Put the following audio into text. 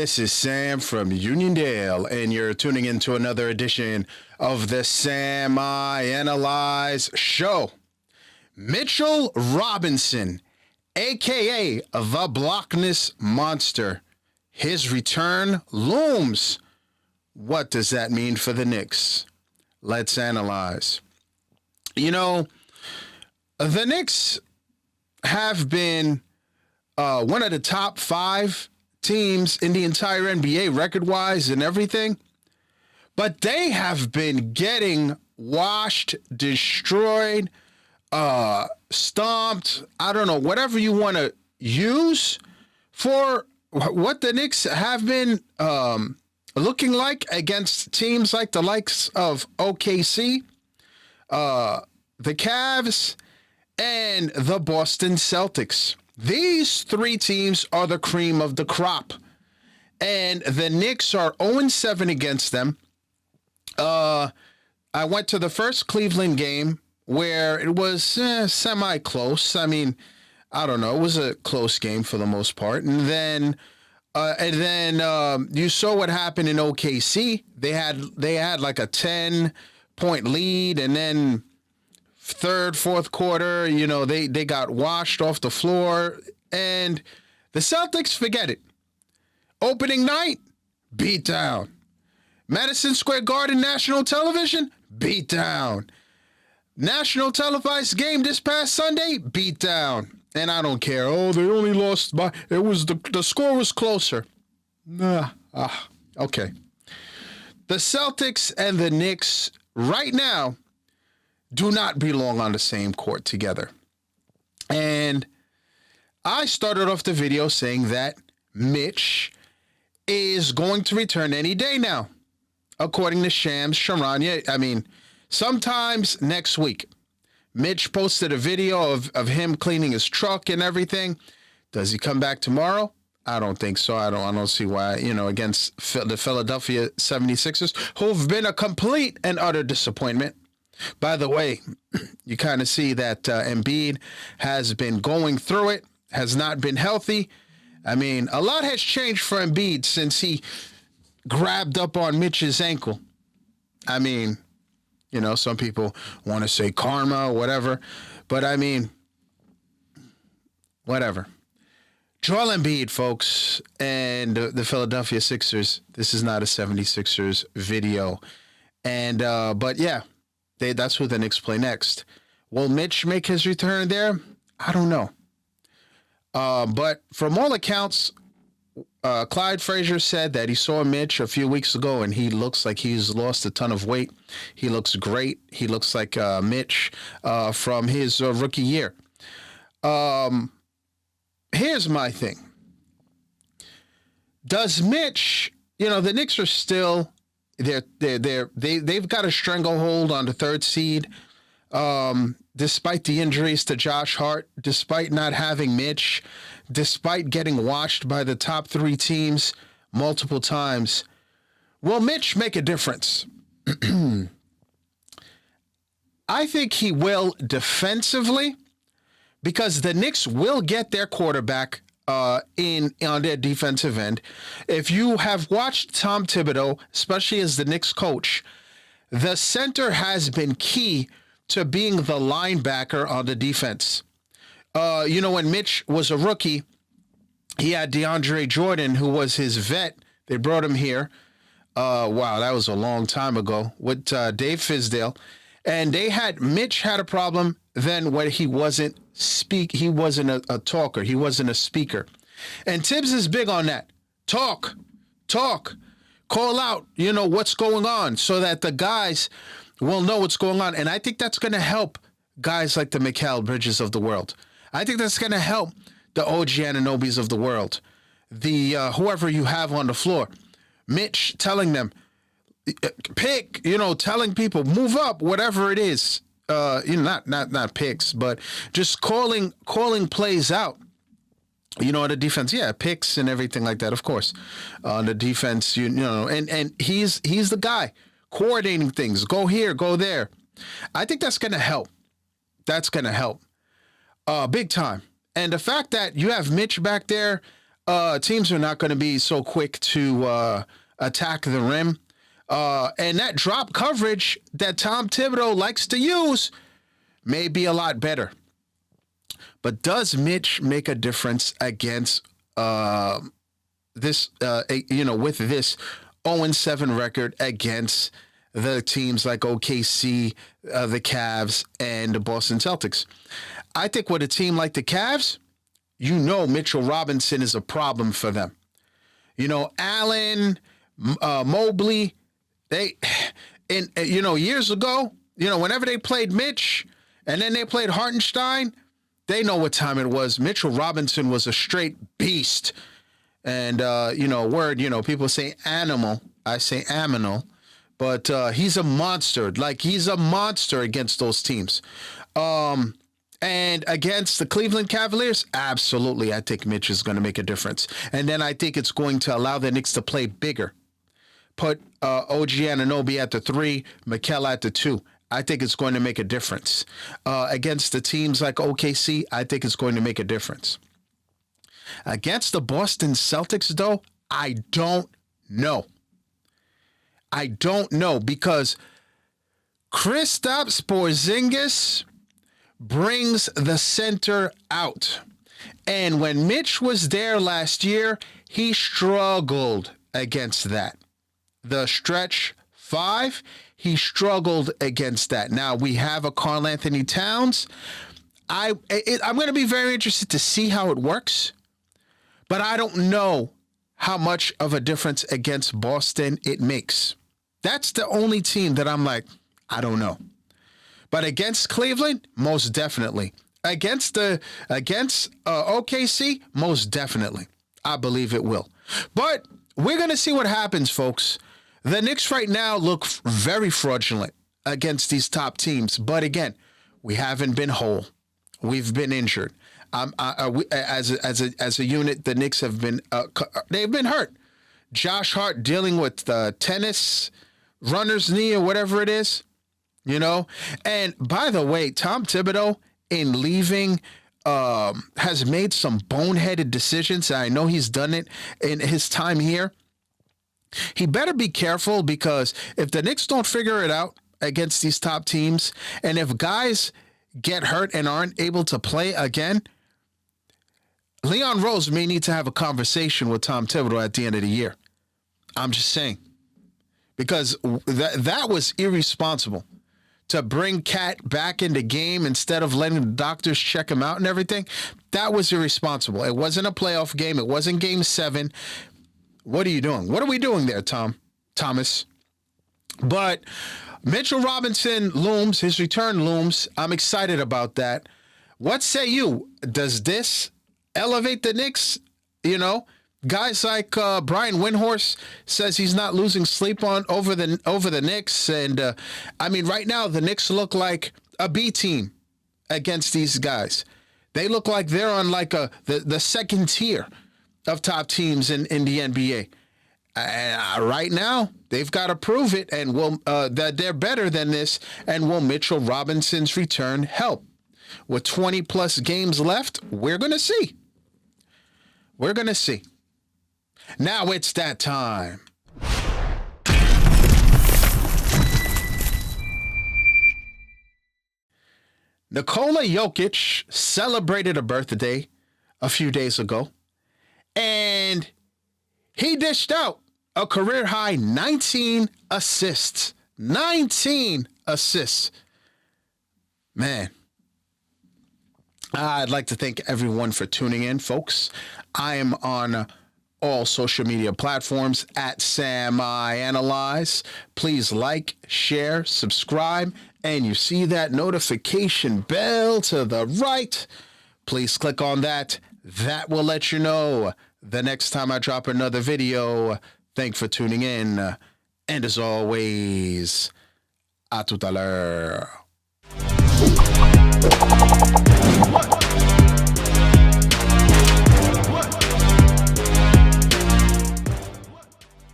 This is Sam from Uniondale, and you're tuning into another edition of the Sam I Analyze Show. Mitchell Robinson, a.k.a. the Blockness Monster. His return looms. What does that mean for the Knicks? Let's analyze. You know, the Knicks have been one of the top 5 teams in the entire NBA record-wise and everything, but they have been getting washed, destroyed, stomped, I don't know, whatever you want to use for what the Knicks have been looking like against teams like the likes of OKC, the Cavs, and the Boston Celtics. These 3 teams are the cream of the crop, and the Knicks are 0-7 against them. I went to the first Cleveland game where it was semi-close. I mean, I don't know. It was a close game for the most part. And then you saw what happened in OKC. They had like a 10-point lead, and then third, fourth quarter, you know, they got washed off the floor, and the Celtics, forget it. Opening night, beat down. Madison Square Garden national television, beat down. National televised game this past Sunday, beat down. And I don't care. Oh, they only lost by, it was the score was closer. Okay. The Celtics and the Knicks right now do not belong on the same court together. And I started off the video saying that Mitch is going to return any day now, according to Shams Charania. I mean, sometimes next week. Mitch posted a video of him cleaning his truck and everything. Does he come back tomorrow? I don't think so. I don't see why, against the Philadelphia 76ers, who've been a complete and utter disappointment. By the way, you kind of see that Embiid has been going through it, has not been healthy. I mean, a lot has changed for Embiid since he grabbed up on Mitch's ankle. I mean, some people want to say karma or whatever, but I mean, whatever. Joel Embiid, folks, and the Philadelphia Sixers. This is not a 76ers video. And, but yeah. That's who the Knicks play next. Will Mitch make his return there? I don't know. But from all accounts, Clyde Frazier said that he saw Mitch a few weeks ago, and he looks like he's lost a ton of weight. He looks great. He looks like Mitch from his rookie year. Here's my thing. Does Mitch, the Knicks are still... They've got a stranglehold on the 3rd seed, despite the injuries to Josh Hart, despite not having Mitch, despite getting washed by the top 3 teams multiple times. Will Mitch make a difference? I think he will defensively, because the Knicks will get their quarterback on their defensive end. If you have watched Tom Thibodeau, especially as the Knicks coach, the center has been key to being the linebacker on the defense. When Mitch was a rookie, he had DeAndre Jordan, who was his vet. They brought him here. Wow, that was a long time ago, with Dave Fizdale. And Mitch had a problem then when he wasn't a talker. He wasn't a speaker. And Tibbs is big on that. Talk, call out, what's going on, so that the guys will know what's going on. And I think that's going to help guys like the Mikal Bridges of the world. I think that's going to help the OG Ananobis of the world. The whoever you have on the floor. Mitch telling them, pick, telling people, move up, whatever it is. Not picks, but just calling plays out. On the defense, yeah, picks and everything like that, of course. On the defense, and he's the guy coordinating things. Go here, go there. I think that's going to help. That's going to help big time. And the fact that you have Mitch back there, teams are not going to be so quick to attack the rim. And that drop coverage that Tom Thibodeau likes to use may be a lot better. But does Mitch make a difference against this, with this 0-7 record against the teams like OKC, the Cavs, and the Boston Celtics? I think with a team like the Cavs, Mitchell Robinson is a problem for them. Allen, Mobley, years ago, whenever they played Mitch and then they played Hartenstein, they know what time it was. Mitchell Robinson was a straight beast. And, people say animal. I say aminal. But he's a monster. He's a monster against those teams. And against the Cleveland Cavaliers, absolutely, I think Mitch is going to make a difference. And then I think it's going to allow the Knicks to play bigger. Put OG Anunoby at the 3, Mikal at the 2. I think it's going to make a difference. Against the teams like OKC, I think it's going to make a difference. Against the Boston Celtics, though, I don't know. I don't know because Kristaps Porzingis brings the center out. And when Mitch was there last year, he struggled against that. The stretch 5, he struggled against that. Now we have a Karl Anthony Towns. I'm going to be very interested to see how it works, but I don't know how much of a difference against Boston it makes. That's the only team that I'm like, I don't know. But against Cleveland, most definitely. Against OKC, most definitely. I believe it will. But we're going to see what happens, folks. The Knicks right now look very fraudulent against these top teams. But again, we haven't been whole. We've been injured. As a unit, the Knicks have been they've been hurt. Josh Hart dealing with tennis, runner's knee or whatever it is, And by the way, Tom Thibodeau in leaving has made some boneheaded decisions. I know he's done it in his time here. He better be careful because if the Knicks don't figure it out against these top teams, and if guys get hurt and aren't able to play again, Leon Rose may need to have a conversation with Tom Thibodeau at the end of the year. I'm just saying. Because that was irresponsible to bring Cat back in the game instead of letting the doctors check him out and everything. That was irresponsible. It wasn't a playoff game. It wasn't Game 7. What are you doing? What are we doing there, Thomas? But Mitchell Robinson looms. His return looms. I'm excited about that. What say you? Does this elevate the Knicks? Guys like Brian Windhorst says he's not losing sleep over the Knicks. And, right now the Knicks look like a B team against these guys. They look like they're on the second tier of top teams in the NBA. Right now, they've got to prove it and that they're better than this. And will Mitchell Robinson's return help? With 20-plus games left, we're going to see. We're going to see. Now it's that time. Nikola Jokic celebrated a birthday a few days ago, and he dished out a career-high 19 assists. 19 assists. Man. I'd like to thank everyone for tuning in, folks. I am on all social media platforms at Sam I Analyze. Please like, share, subscribe, and you see that notification bell to the right. Please click on that. That will let you know the next time I drop another video. Thanks for tuning in. And as always, à tout à l'heure.